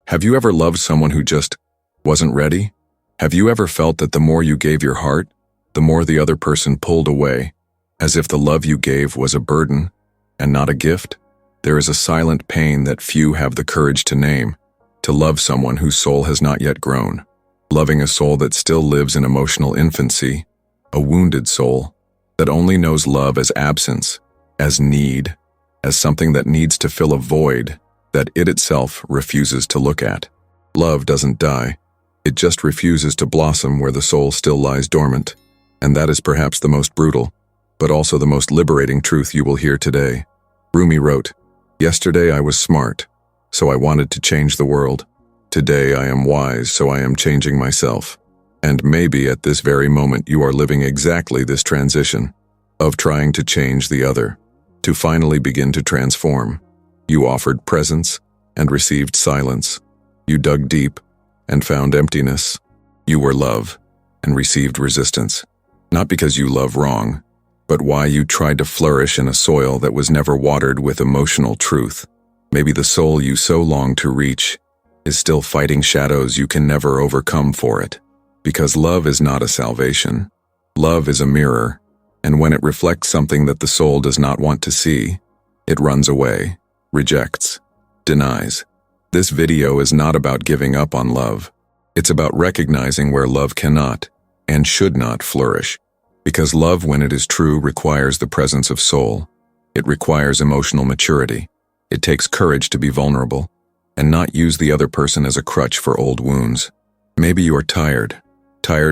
Have you ever loved someone who just wasn't ready? Have you ever felt that the more you gave your heart, the more the other person pulled away, as if the love you gave was a burden and not a gift? There is a silent pain that few have the courage to name, to love someone whose soul has not yet grown, loving a soul that still lives in emotional infancy, a wounded soul that only knows love as absence, as need, as something that needs to fill a void that it itself refuses to look at. Love doesn't die. It just refuses to blossom where the soul still lies dormant. And that is perhaps the most brutal, but also the most liberating truth you will hear today. Rumi wrote, "Yesterday I was smart, so I wanted to change the world. Today I am wise, so I am changing myself." And maybe at this very moment you are living exactly this transition of trying to change the other, to finally begin to transform. You offered presence and received silence. You dug deep and found emptiness. You were love and received resistance. Not because you love wrong, but why you tried to flourish in a soil that was never watered with emotional truth. Maybe the soul you so long to reach is still fighting shadows you can never overcome for it. Because love is not a salvation. Love is a mirror, and when it reflects something that the soul does not want to see, it runs away, rejects, denies. This video is not about giving up on love. It's about recognizing where love cannot and should not flourish. Because love, when it is true, requires the presence of soul. It requires emotional maturity. It takes courage to be vulnerable and not use the other person as a crutch for old wounds. Maybe you are tired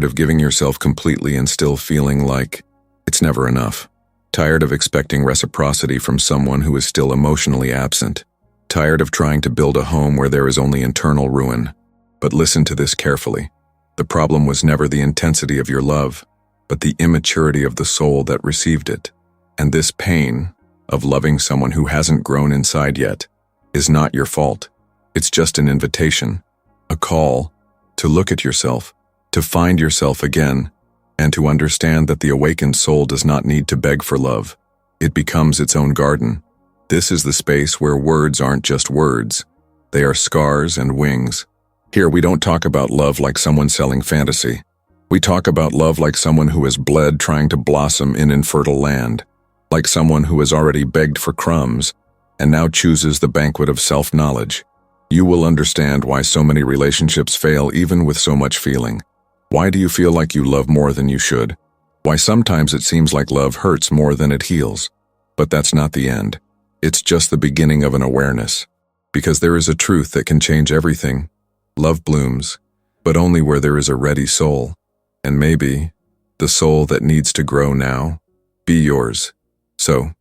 of giving yourself completely and still feeling like it's never enough. Tired of expecting reciprocity from someone who is still emotionally absent. Tired of trying to build a home where there is only internal ruin. But listen to this carefully. The problem was never the intensity of your love, but the immaturity of the soul that received it. And this pain of loving someone who hasn't grown inside yet is not your fault. It's just an invitation, a call to look at yourself, to find yourself again, and to understand that the awakened soul does not need to beg for love. It becomes its own garden. This is the space where words aren't just words. They are scars and wings. Here we don't talk about love like someone selling fantasy. We talk about love like someone who has bled trying to blossom in infertile land, like someone who has already begged for crumbs and now chooses the banquet of self-knowledge. You will understand why so many relationships fail even with so much feeling. Why do you feel like you love more than you should? Why sometimes it seems like love hurts more than it heals. But that's not the end. It's just the beginning of an awareness. Because there is a truth that can change everything. Love blooms, but only where there is a ready soul. And maybe the soul that needs to grow now, be yours. So,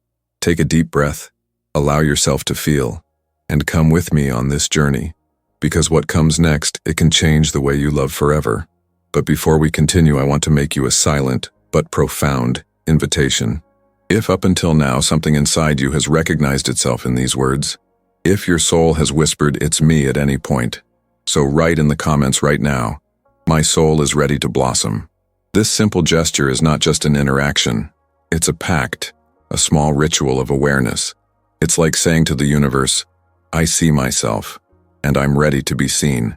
take a deep breath, allow yourself to feel, and come with me on this journey. Because what comes next, it can change the way you love forever. But before we continue, I want to make you a silent but profound invitation. If up until now something inside you has recognized itself in these words, if your soul has whispered, "It's me," at any point, so write in the comments right now, "My soul is ready to blossom." This simple gesture is not just an interaction. It's a pact, a small ritual of awareness. It's like saying to the universe, "I see myself, and I'm ready to be seen."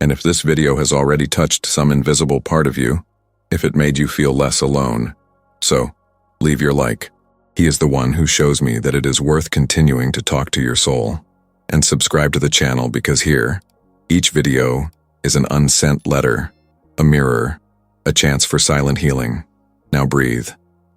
And if this video has already touched some invisible part of you, if it made you feel less alone, so leave your like. He is the one who shows me that it is worth continuing to talk to your soul. And subscribe to the channel because here, each video is an unsent letter, a mirror, a chance for silent healing. Now breathe,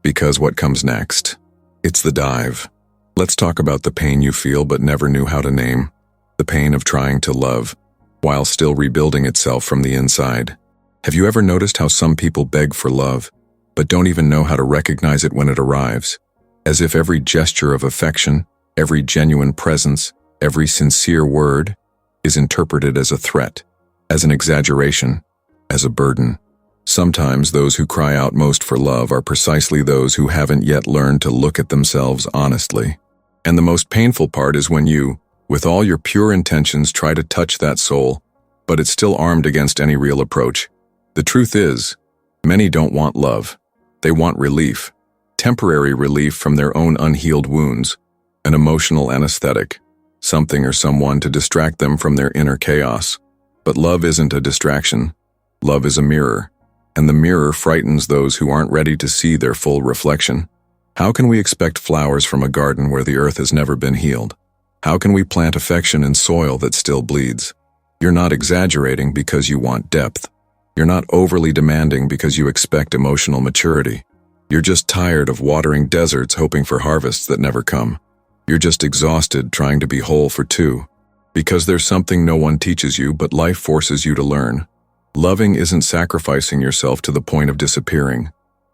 because what comes next? It's the dive. Let's talk about the pain you feel but never knew how to name. The pain of trying to love while still rebuilding itself from the inside. Have you ever noticed how some people beg for love, but don't even know how to recognize it when it arrives? As if every gesture of affection, every genuine presence, every sincere word is interpreted as a threat, as an exaggeration, as a burden. Sometimes those who cry out most for love are precisely those who haven't yet learned to look at themselves honestly. And the most painful part is when you, with all your pure intentions, try to touch that soul, but it's still armed against any real approach. The truth is, many don't want love. They want relief, temporary relief from their own unhealed wounds, an emotional anesthetic, something, or someone to distract them from their inner chaos. But love isn't a distraction. Love is a mirror, and the mirror frightens those who aren't ready to see their full reflection. How can we expect flowers from a garden where the earth has never been healed? How can we plant affection in soil that still bleeds? You're not exaggerating because you want depth. You're not overly demanding because you expect emotional maturity. You're just tired of watering deserts hoping for harvests that never come. You're just exhausted trying to be whole for two. Because there's something no one teaches you, but life forces you to learn. Loving isn't sacrificing yourself to the point of disappearing.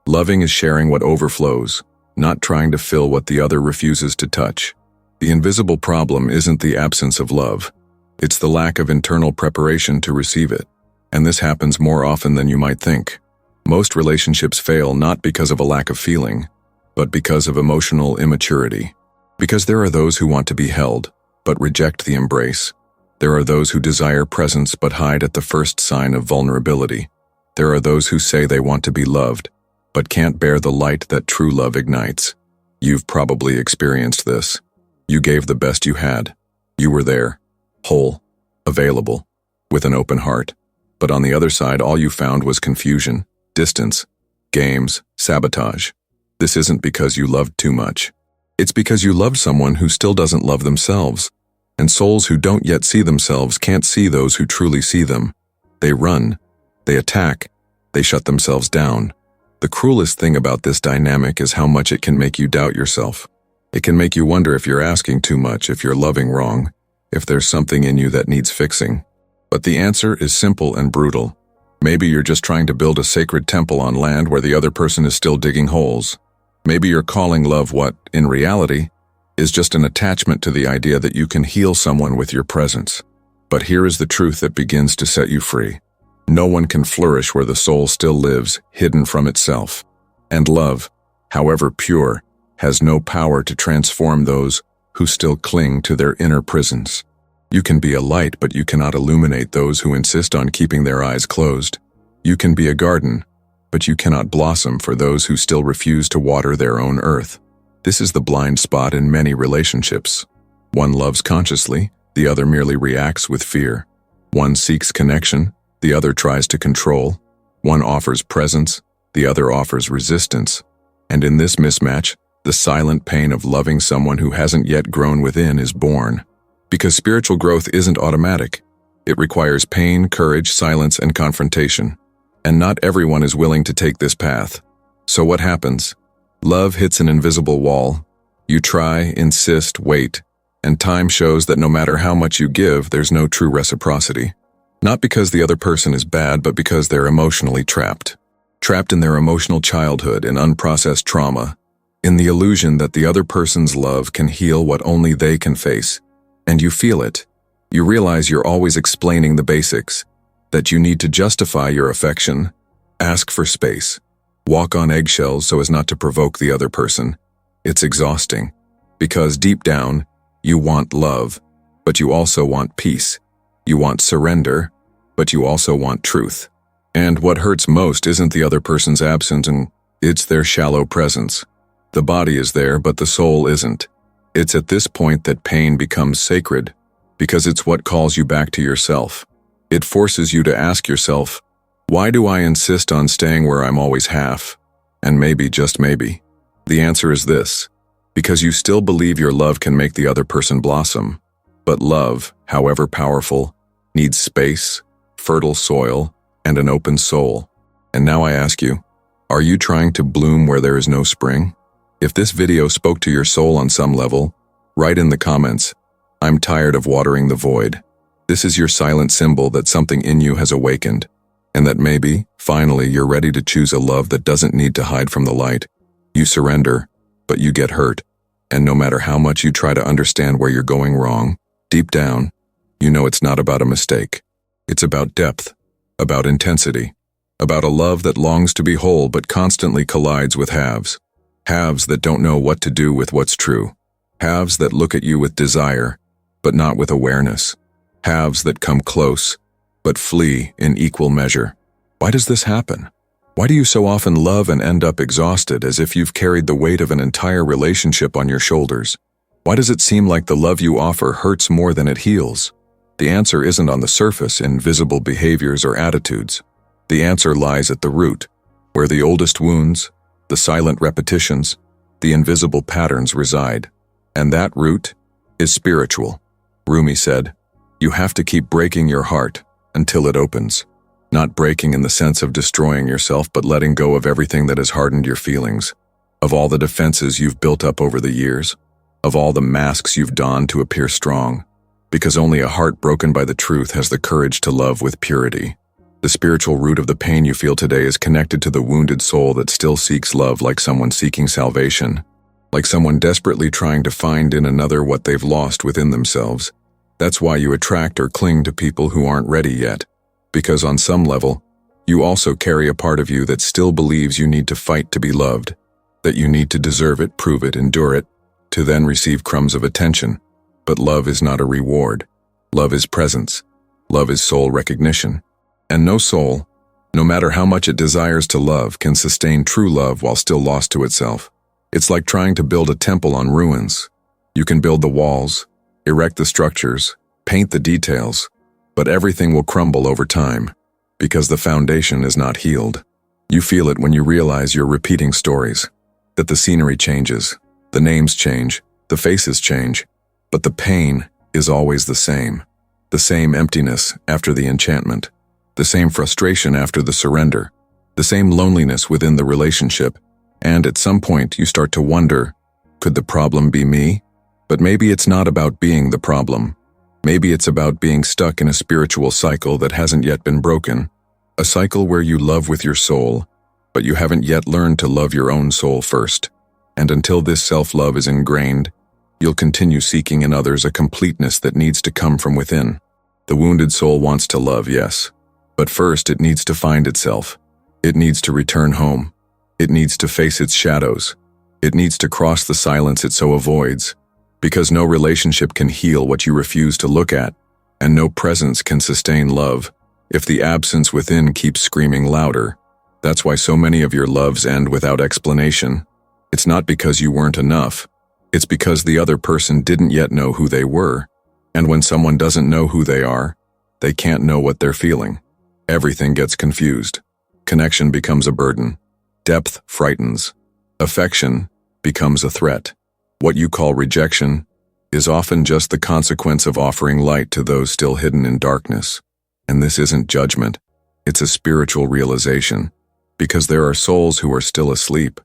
Loving is sharing what overflows, not trying to fill what the other refuses to touch. The invisible problem isn't the absence of love. It's the lack of internal preparation to receive it. And this happens more often than you might think. Most relationships fail not because of a lack of feeling, but because of emotional immaturity. Because there are those who want to be held, but reject the embrace. There are those who desire presence but hide at the first sign of vulnerability. There are those who say they want to be loved, but can't bear the light that true love ignites. You've probably experienced this. You gave the best you had. You were there, whole, available, with an open heart. But on the other side, all you found was confusion, distance, games, sabotage. This isn't because you loved too much. It's because you loved someone who still doesn't love themselves. And souls who don't yet see themselves can't see those who truly see them. They run, they attack, they shut themselves down. The cruelest thing about this dynamic is how much it can make you doubt yourself. It can make you wonder if you're asking too much, if you're loving wrong, if there's something in you that needs fixing. But the answer is simple and brutal. Maybe you're just trying to build a sacred temple on land where the other person is still digging holes. Maybe you're calling love what, in reality, is just an attachment to the idea that you can heal someone with your presence. But here is the truth that begins to set you free. No one can flourish where the soul still lives, hidden from itself. And love, however pure, has no power to transform those who still cling to their inner prisons. You can be a light, but you cannot illuminate those who insist on keeping their eyes closed. You can be a garden, but you cannot blossom for those who still refuse to water their own earth. This is the blind spot in many relationships. One loves consciously, the other merely reacts with fear. One seeks connection, the other tries to control. One offers presence, the other offers resistance. And in this mismatch, the silent pain of loving someone who hasn't yet grown within is born. Because spiritual growth isn't automatic. It requires pain, courage, silence, and confrontation. And not everyone is willing to take this path. So what happens? Love hits an invisible wall. You try, insist, wait, and time shows that no matter how much you give, there's no true reciprocity. Not because the other person is bad, but because they're emotionally trapped. Trapped in their emotional childhood, in unprocessed trauma, in the illusion that the other person's love can heal what only they can face. And you feel it. You realize you're always explaining the basics, that you need to justify your affection, ask for space, walk on eggshells so as not to provoke the other person. It's exhausting, because deep down, you want love, but you also want peace. You want surrender, but you also want truth. And what hurts most isn't the other person's absence, and it's their shallow presence. The body is there, but the soul isn't. It's at this point that pain becomes sacred, because it's what calls you back to yourself. It forces you to ask yourself, why do I insist on staying where I'm always half? And maybe, just maybe, the answer is this: because you still believe your love can make the other person blossom. But love, however powerful, needs space, fertile soil, and an open soul. And now I ask you, are you trying to bloom where there is no spring? If this video spoke to your soul on some level, write in the comments, I'm tired of watering the void. This is your silent symbol that something in you has awakened, and that maybe, finally, you're ready to choose a love that doesn't need to hide from the light. You surrender, but you get hurt. And no matter how much you try to understand where you're going wrong, deep down, you know it's not about a mistake. It's about depth, about intensity, about a love that longs to be whole but constantly collides with halves. Halves that don't know what to do with what's true. Halves that look at you with desire, but not with awareness. Halves that come close, but flee in equal measure. Why does this happen? Why do you so often love and end up exhausted, as if you've carried the weight of an entire relationship on your shoulders? Why does it seem like the love you offer hurts more than it heals? The answer isn't on the surface in visible behaviors or attitudes. The answer lies at the root, where the oldest wounds, the silent repetitions, the invisible patterns reside. And that root is spiritual. Rumi said, "You have to keep breaking your heart until it opens." Not breaking in the sense of destroying yourself, but letting go of everything that has hardened your feelings, of all the defenses you've built up over the years, of all the masks you've donned to appear strong, because only a heart broken by the truth has the courage to love with purity. The spiritual root of the pain you feel today is connected to the wounded soul that still seeks love, like someone seeking salvation, like someone desperately trying to find in another what they've lost within themselves. That's why you attract or cling to people who aren't ready yet, because on some level, you also carry a part of you that still believes you need to fight to be loved, that you need to deserve it, prove it, endure it, to then receive crumbs of attention. But love is not a reward. Love is presence. Love is soul recognition. And no soul, no matter how much it desires to love, can sustain true love while still lost to itself. It's like trying to build a temple on ruins. You can build the walls, erect the structures, paint the details, but everything will crumble over time, because the foundation is not healed. You feel it when you realize you're repeating stories, that the scenery changes, the names change, the faces change, but the pain is always the same emptiness after the enchantment, the same frustration after the surrender, the same loneliness within the relationship, and at some point you start to wonder, could the problem be me? But maybe it's not about being the problem. Maybe it's about being stuck in a spiritual cycle that hasn't yet been broken, a cycle where you love with your soul, but you haven't yet learned to love your own soul first. And until this self-love is ingrained, you'll continue seeking in others a completeness that needs to come from within. The wounded soul wants to love, yes, but first it needs to find itself. It needs to return home. It needs to face its shadows. It needs to cross the silence it so avoids. Because no relationship can heal what you refuse to look at, and no presence can sustain love if the absence within keeps screaming louder. That's why so many of your loves end without explanation. It's not because you weren't enough. It's because the other person didn't yet know who they were. And when someone doesn't know who they are, they can't know what they're feeling. Everything gets confused. Connection becomes a burden. Depth frightens. Affection becomes a threat. What you call rejection is often just the consequence of offering light to those still hidden in darkness. And this isn't judgment, it's a spiritual realization, because there are souls who are still asleep,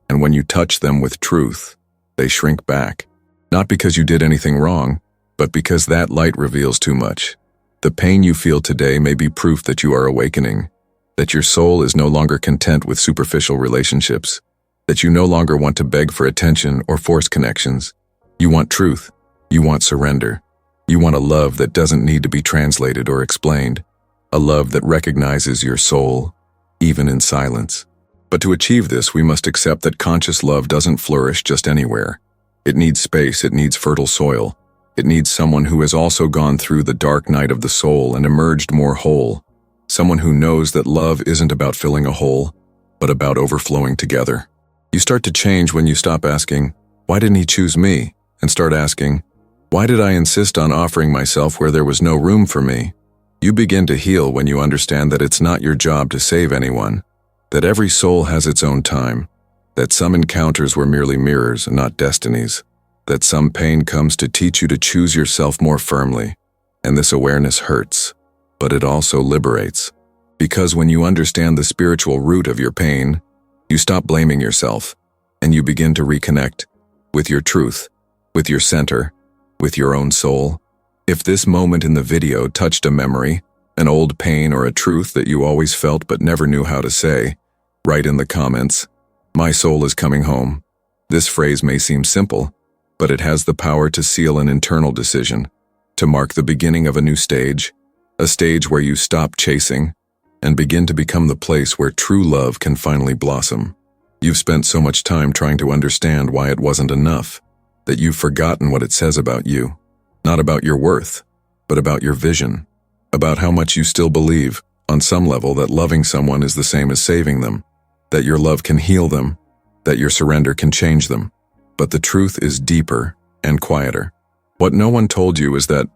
and when you touch them with truth, they shrink back. Not because you did anything wrong, but because that light reveals too much. The pain you feel today may be proof that you are awakening, that your soul is no longer content with superficial relationships, that you no longer want to beg for attention or force connections. You want truth. You want surrender. You want a love that doesn't need to be translated or explained. A love that recognizes your soul, even in silence. But to achieve this, we must accept that conscious love doesn't flourish just anywhere. It needs space, it needs fertile soil. It needs someone who has also gone through the dark night of the soul and emerged more whole. Someone who knows that love isn't about filling a hole, but about overflowing together. You start to change when you stop asking, "Why didn't he choose me?" and start asking, "Why did I insist on offering myself where there was no room for me?" You begin to heal when you understand that it's not your job to save anyone, that every soul has its own time, that some encounters were merely mirrors and not destinies, that some pain comes to teach you to choose yourself more firmly. And this awareness hurts, but it also liberates. Because when you understand the spiritual root of your pain, you stop blaming yourself, and you begin to reconnect with your truth, with your center, with your own soul. If this moment in the video touched a memory, an old pain, or a truth that you always felt but never knew how to say, write in the comments, "My soul is coming home." This phrase may seem simple, but it has the power to seal an internal decision, to mark the beginning of a new stage, a stage where you stop chasing and begin to become the place where true love can finally blossom. You've spent so much time trying to understand why it wasn't enough, that you've forgotten what it says about you. Not about your worth, but about your vision. About how much you still believe, on some level, that loving someone is the same as saving them, that your love can heal them, that your surrender can change them. But the truth is deeper and quieter. What no one told you is that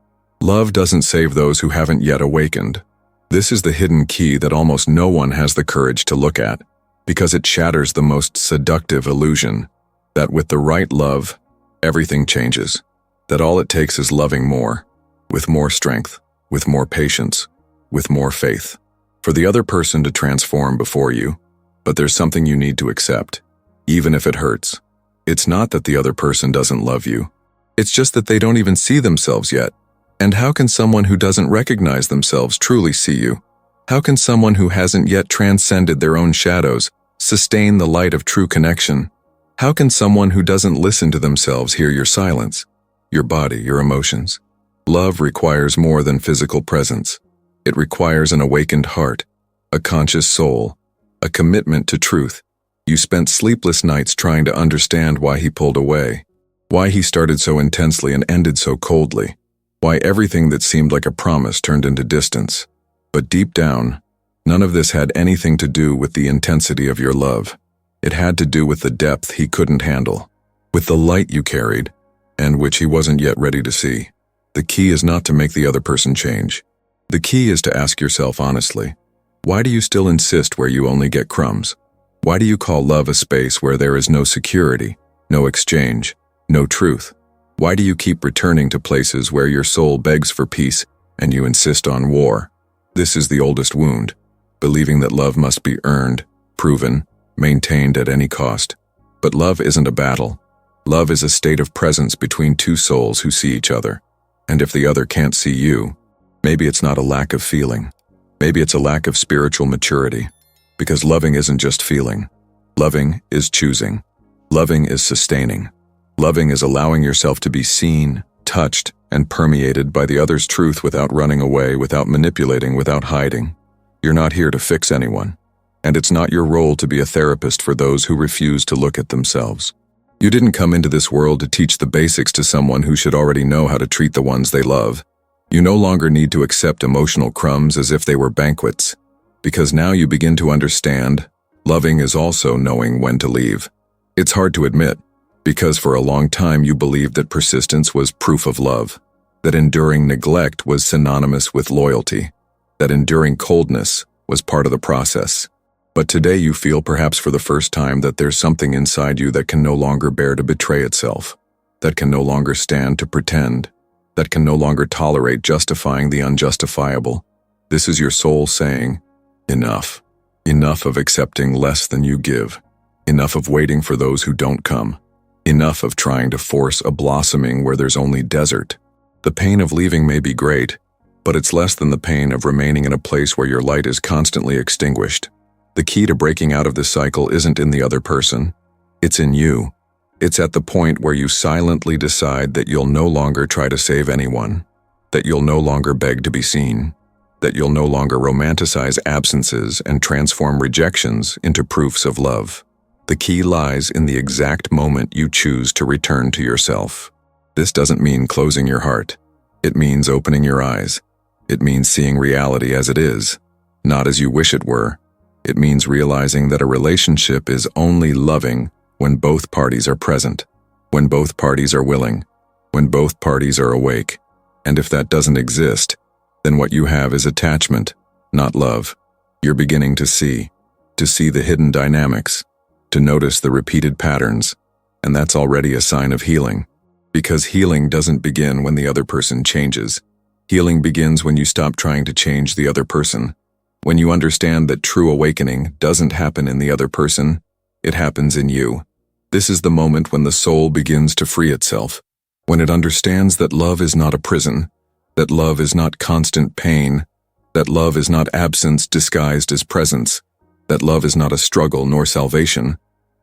love doesn't save those who haven't yet awakened. This is the hidden key that almost no one has the courage to look at, because it shatters the most seductive illusion, that with the right love, everything changes. That all it takes is loving more, with more strength, with more patience, with more faith, for the other person to transform before you. But there's something you need to accept, even if it hurts. It's not that the other person doesn't love you. It's just that they don't even see themselves yet. And how can someone who doesn't recognize themselves truly see you? How can someone who hasn't yet transcended their own shadows sustain the light of true connection? How can someone who doesn't listen to themselves hear your silence, your body, your emotions? Love requires more than physical presence. It requires an awakened heart, a conscious soul, a commitment to truth. You spent sleepless nights trying to understand why he pulled away, why he started so intensely and ended so coldly, why everything that seemed like a promise turned into distance. But deep down, none of this had anything to do with the intensity of your love. It had to do with the depth he couldn't handle, with the light you carried, and which he wasn't yet ready to see. The key is not to make the other person change. The key is to ask yourself honestly, why do you still insist where you only get crumbs? Why do you call love a space where there is no security, no exchange, no truth? Why do you keep returning to places where your soul begs for peace and you insist on war? This is the oldest wound, believing that love must be earned, proven, maintained at any cost. But love isn't a battle. Love is a state of presence between two souls who see each other. And if the other can't see you, maybe it's not a lack of feeling. Maybe it's a lack of spiritual maturity. Because loving isn't just feeling. Loving is choosing. Loving is sustaining. Loving is allowing yourself to be seen, touched, and permeated by the other's truth without running away, without manipulating, without hiding. You're not here to fix anyone. And it's not your role to be a therapist for those who refuse to look at themselves. You didn't come into this world to teach the basics to someone who should already know how to treat the ones they love. You no longer need to accept emotional crumbs as if they were banquets. Because now you begin to understand, loving is also knowing when to leave. It's hard to admit, because for a long time you believed that persistence was proof of love, that enduring neglect was synonymous with loyalty, that enduring coldness was part of the process. But today you feel, perhaps for the first time, that there's something inside you that can no longer bear to betray itself, that can no longer stand to pretend, that can no longer tolerate justifying the unjustifiable. This is your soul saying, enough. Enough of accepting less than you give. Enough of waiting for those who don't come. Enough of trying to force a blossoming where there's only desert. The pain of leaving may be great, but it's less than the pain of remaining in a place where your light is constantly extinguished. The key to breaking out of this cycle isn't in the other person. It's in you. It's at the point where you silently decide that you'll no longer try to save anyone, that you'll no longer beg to be seen, that you'll no longer romanticize absences and transform rejections into proofs of love. The key lies in the exact moment you choose to return to yourself. This doesn't mean closing your heart. It means opening your eyes. It means seeing reality as it is, not as you wish it were. It means realizing that a relationship is only loving when both parties are present, when both parties are willing, when both parties are awake. And if that doesn't exist, then what you have is attachment, not love. You're beginning to see the hidden dynamics, to notice the repeated patterns, and that's already a sign of healing. Because healing doesn't begin when the other person changes. Healing begins when you stop trying to change the other person. When you understand that true awakening doesn't happen in the other person, it happens in you. This is the moment when the soul begins to free itself, when it understands that love is not a prison, that love is not constant pain, that love is not absence disguised as presence, that love is not a struggle nor salvation.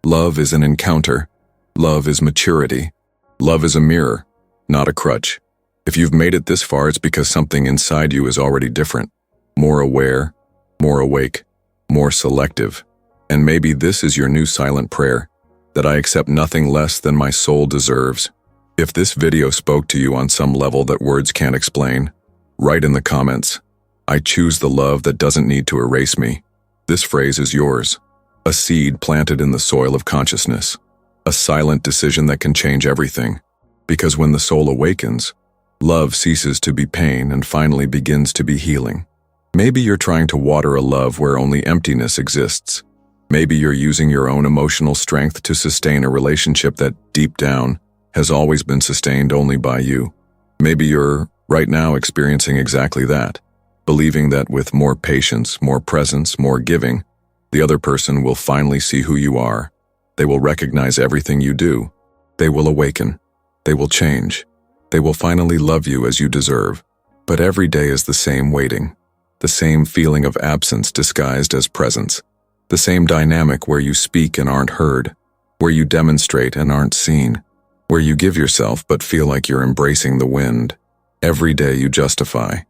Love is an encounter. Love is maturity. Love is a mirror, not a crutch. If you've made it this far, it's because something inside you is already different, more aware, more awake, more selective. And maybe this is your new silent prayer, that I accept nothing less than my soul deserves. If this video spoke to you on some level that words can't explain, write in the comments, I choose the love that doesn't need to erase me. This phrase is yours, a seed planted in the soil of consciousness, a silent decision that can change everything. Because when the soul awakens, love ceases to be pain and finally begins to be healing. Maybe you're trying to water a love where only emptiness exists. Maybe you're using your own emotional strength to sustain a relationship that, deep down, has always been sustained only by you. Maybe you're, right now, experiencing exactly that, believing that with more patience, more presence, more giving, the other person will finally see who you are. They will recognize everything you do. They will awaken. They will change. They will finally love you as you deserve. But every day is the same waiting, the same feeling of absence disguised as presence, the same dynamic where you speak and aren't heard, where you demonstrate and aren't seen, where you give yourself but feel like you're embracing the wind. Every day you justify.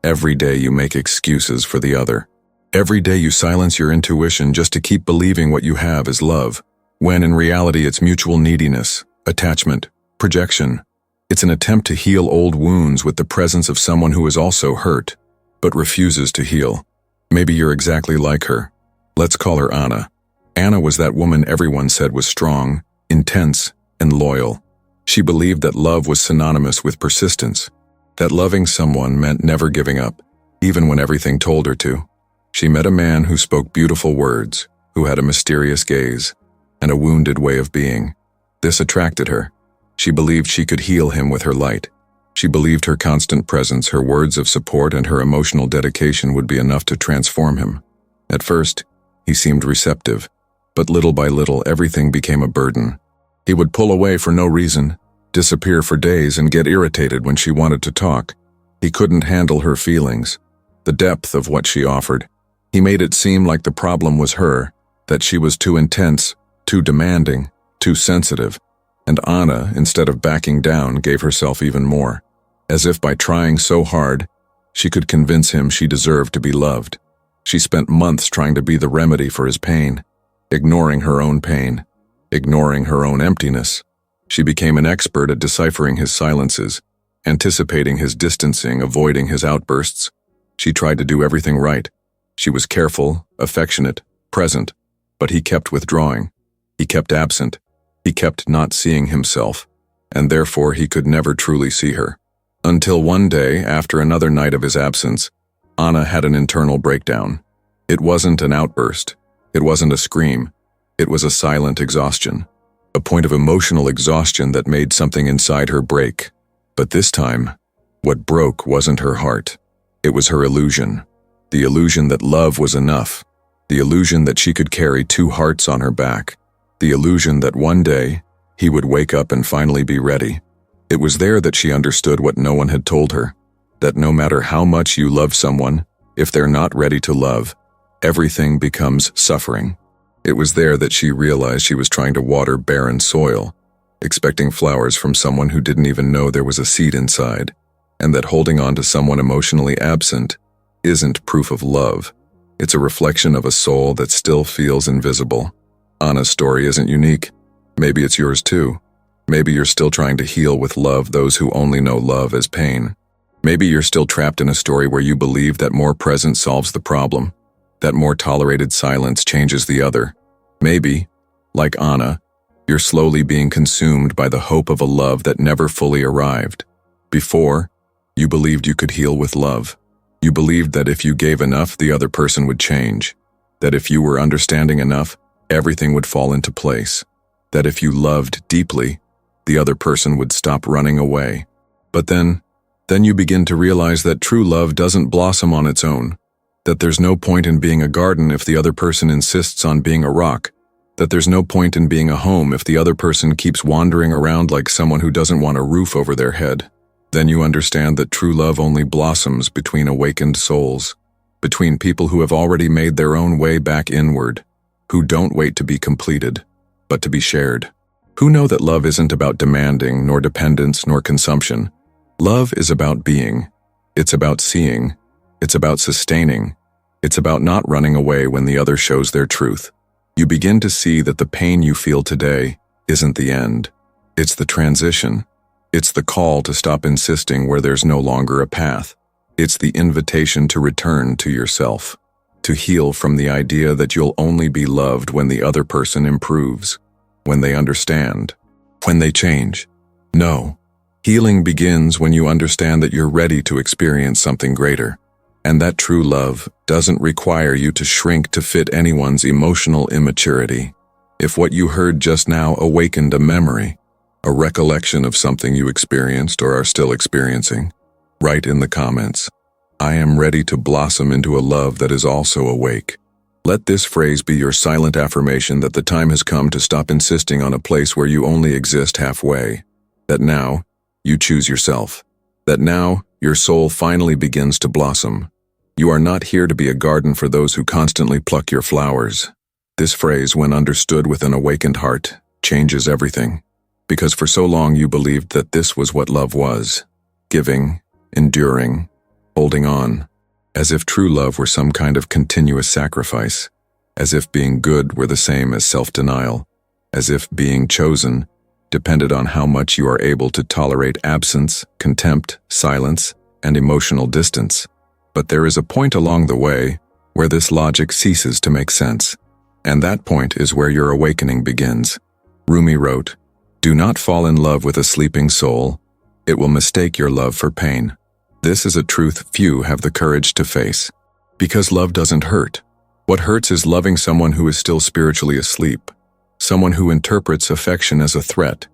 Every day you make excuses for the other. Every day you silence your intuition just to keep believing what you have is love, when in reality it's mutual neediness, attachment, projection. It's an attempt to heal old wounds with the presence of someone who is also hurt, but refuses to heal. Maybe you're exactly like her. Let's call her Anna. Anna was that woman everyone said was strong, intense, and loyal. She believed that love was synonymous with persistence, that loving someone meant never giving up, even when everything told her to. She met a man who spoke beautiful words, who had a mysterious gaze, and a wounded way of being. This attracted her. She believed she could heal him with her light. She believed her constant presence, her words of support, and her emotional dedication would be enough to transform him. At first, he seemed receptive, but little by little everything became a burden. He would pull away for no reason, disappear for days, and get irritated when she wanted to talk. He couldn't handle her feelings, the depth of what she offered. He made it seem like the problem was her, that she was too intense, too demanding, too sensitive. And Anna, instead of backing down, gave herself even more, as if by trying so hard, she could convince him she deserved to be loved. She spent months trying to be the remedy for his pain, ignoring her own pain, ignoring her own emptiness. She became an expert at deciphering his silences, anticipating his distancing, avoiding his outbursts. She tried to do everything right. She was careful, affectionate, present, but he kept withdrawing. He kept absent. He kept not seeing himself, and therefore he could never truly see her. Until one day, after another night of his absence, Anna had an internal breakdown. It wasn't an outburst. It wasn't a scream. It was a silent exhaustion, a point of emotional exhaustion that made something inside her break. But this time, what broke wasn't her heart. It was her illusion. The illusion that love was enough. The illusion that she could carry two hearts on her back. The illusion that one day, he would wake up and finally be ready. It was there that she understood what no one had told her, that no matter how much you love someone, if they're not ready to love, everything becomes suffering. It was there that she realized she was trying to water barren soil, expecting flowers from someone who didn't even know there was a seed inside, and that holding on to someone emotionally absent isn't proof of love. It's a reflection of a soul that still feels invisible. Anna's story isn't unique. Maybe it's yours too. Maybe you're still trying to heal with love those who only know love as pain. Maybe you're still trapped in a story where you believe that more presence solves the problem, that more tolerated silence changes the other. Maybe, like Anna, you're slowly being consumed by the hope of a love that never fully arrived. Before, you believed you could heal with love. You believed that if you gave enough, the other person would change. That if you were understanding enough, everything would fall into place. That if you loved deeply, the other person would stop running away. But then you begin to realize that true love doesn't blossom on its own. That there's no point in being a garden if the other person insists on being a rock. That there's no point in being a home if the other person keeps wandering around like someone who doesn't want a roof over their head. Then you understand that true love only blossoms between awakened souls, between people who have already made their own way back inward, who don't wait to be completed, but to be shared. Who know that love isn't about demanding, nor dependence, nor consumption. Love is about being. It's about seeing. It's about sustaining. It's about not running away when the other shows their truth. You begin to see that the pain you feel today isn't the end. It's the transition. It's the call to stop insisting where there's no longer a path. It's the invitation to return to yourself, to heal from the idea that you'll only be loved when the other person improves, when they understand, when they change. No, Healing begins when you understand that you're ready to experience something greater, and that true love doesn't require you to shrink to fit anyone's emotional immaturity. If what you heard just now awakened a memory, a recollection of something you experienced or are still experiencing, write in the comments, "I am ready to blossom into a love that is also awake." Let this phrase be your silent affirmation that the time has come to stop insisting on a place where you only exist halfway. That now, you choose yourself. That now, your soul finally begins to blossom. You are not here to be a garden for those who constantly pluck your flowers. This phrase, when understood with an awakened heart, changes everything. Because for so long you believed that this was what love was. Giving, enduring, holding on. As if true love were some kind of continuous sacrifice. As if being good were the same as self-denial. As if being chosen depended on how much you are able to tolerate absence, contempt, silence, and emotional distance. But there is a point along the way where this logic ceases to make sense. And that point is where your awakening begins. Rumi wrote, "Do not fall in love with a sleeping soul. It will mistake your love for pain." This is a truth few have the courage to face. Because love doesn't hurt. What hurts is loving someone who is still spiritually asleep. Someone who interprets affection as a threat,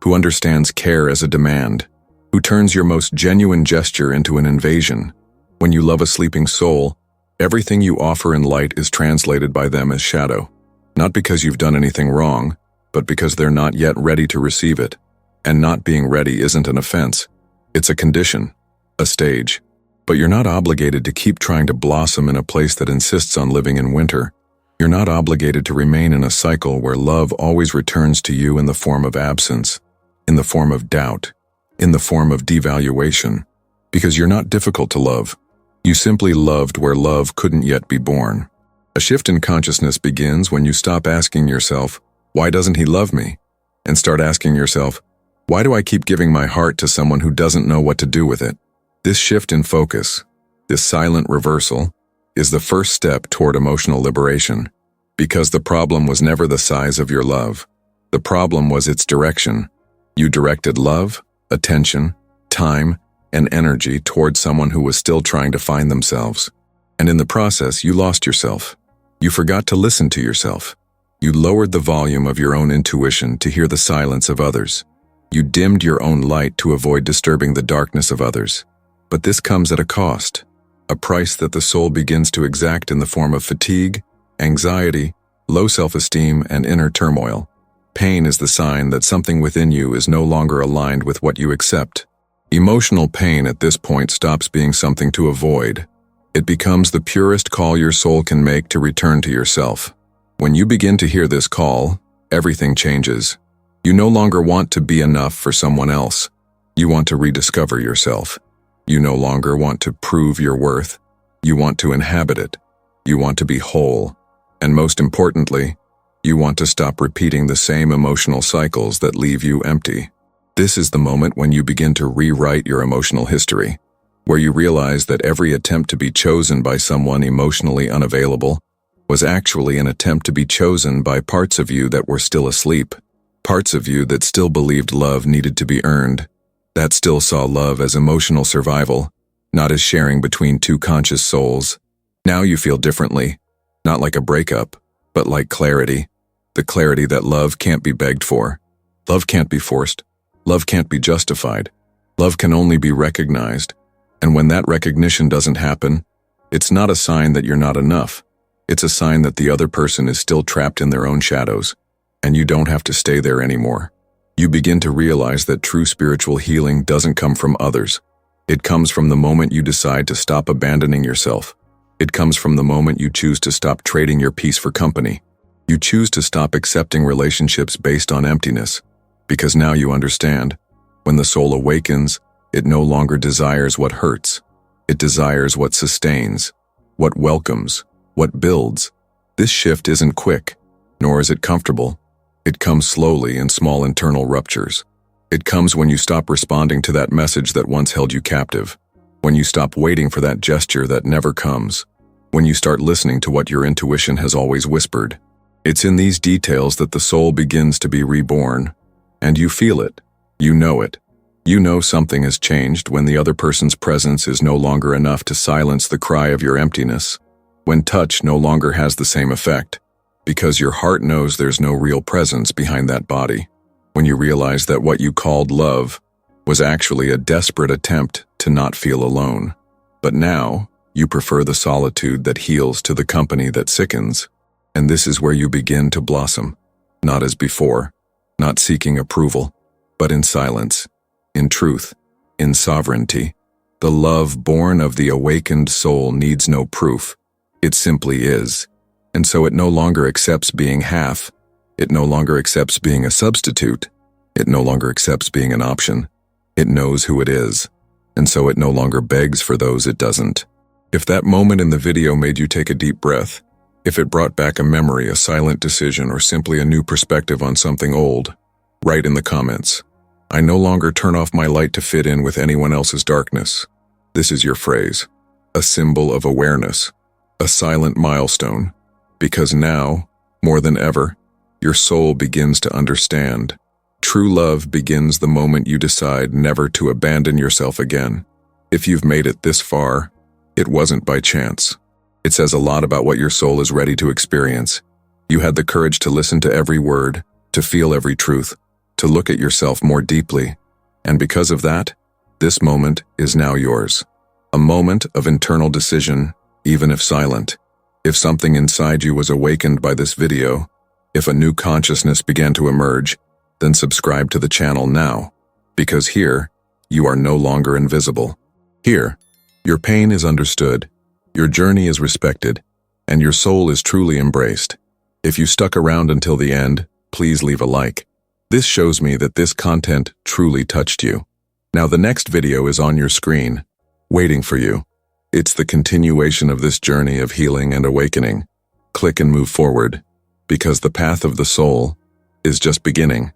who understands care as a demand, who turns your most genuine gesture into an invasion. When you love a sleeping soul, everything you offer in light is translated by them as shadow. Not because you've done anything wrong, but because they're not yet ready to receive it. And not being ready isn't an offense. It's a condition, a stage. But you're not obligated to keep trying to blossom in a place that insists on living in winter. You're not obligated to remain in a cycle where love always returns to you in the form of absence, in the form of doubt, in the form of devaluation. Because you're not difficult to love. You simply loved where love couldn't yet be born. A shift in consciousness begins when you stop asking yourself, "Why doesn't he love me?" and start asking yourself, "Why do I keep giving my heart to someone who doesn't know what to do with it?" This shift in focus, this silent reversal, is the first step toward emotional liberation. Because the problem was never the size of your love. The problem was its direction. You directed love, attention, time, and energy toward someone who was still trying to find themselves. And in the process, you lost yourself. You forgot to listen to yourself. You lowered the volume of your own intuition to hear the silence of others. You dimmed your own light to avoid disturbing the darkness of others. But this comes at a cost, a price that the soul begins to exact in the form of fatigue, anxiety, low self-esteem, and inner turmoil. Pain is the sign that something within you is no longer aligned with what you accept. Emotional pain at this point stops being something to avoid. It becomes the purest call your soul can make to return to yourself. When you begin to hear this call, everything changes. You no longer want to be enough for someone else. You want to rediscover yourself. You no longer want to prove your worth. You want to inhabit it. You want to be whole. And most importantly, you want to stop repeating the same emotional cycles that leave you empty. This is the moment when you begin to rewrite your emotional history, where you realize that every attempt to be chosen by someone emotionally unavailable was actually an attempt to be chosen by parts of you that were still asleep, parts of you that still believed love needed to be earned, that still saw love as emotional survival, not as sharing between two conscious souls. Now you feel differently, not like a breakup, but like clarity, the clarity that love can't be begged for, love can't be forced, love can't be justified, love can only be recognized, and when that recognition doesn't happen, it's not a sign that you're not enough, it's a sign that the other person is still trapped in their own shadows, and you don't have to stay there anymore. You begin to realize that true spiritual healing doesn't come from others. It comes from the moment you decide to stop abandoning yourself. It comes from the moment you choose to stop trading your peace for company. You choose to stop accepting relationships based on emptiness. Because now you understand, when the soul awakens, it no longer desires what hurts. It desires what sustains, what welcomes, what builds. This shift isn't quick, nor is it comfortable. It comes slowly in small internal ruptures. It comes when you stop responding to that message that once held you captive, when you stop waiting for that gesture that never comes, when you start listening to what your intuition has always whispered. It's in these details that the soul begins to be reborn. And you feel it, you know it, You know something has changed when the other person's presence is no longer enough to silence the cry of your emptiness, when touch no longer has the same effect, because your heart knows there's no real presence behind that body, when you realize that what you called love was actually a desperate attempt to not feel alone. But now, you prefer the solitude that heals to the company that sickens, and this is where you begin to blossom, not as before, not seeking approval, but in silence, in truth, in sovereignty. The love born of the awakened soul needs no proof. It simply is. And so it no longer accepts being half. It no longer accepts being a substitute. It no longer accepts being an option. It knows who it is. And so it no longer begs for those it doesn't. If that moment in the video made you take a deep breath, if it brought back a memory, a silent decision, or simply a new perspective on something old, write in the comments. I no longer turn off my light to fit in with anyone else's darkness. This is your phrase, a symbol of awareness, a silent milestone, because now, more than ever, your soul begins to understand. True love begins the moment you decide never to abandon yourself again. If you've made it this far, it wasn't by chance. It says a lot about what your soul is ready to experience. You had the courage to listen to every word, to feel every truth, to look at yourself more deeply, and because of that, this moment is now yours. A moment of internal decision, even if silent. If something inside you was awakened by this video, if a new consciousness began to emerge, then subscribe to the channel now, because here, you are no longer invisible. Here, your pain is understood, your journey is respected, and your soul is truly embraced. If you stuck around until the end, please leave a like. This shows me that this content truly touched you. Now the next video is on your screen, waiting for you. It's the continuation of this journey of healing and awakening. Click and move forward, because the path of the soul is just beginning.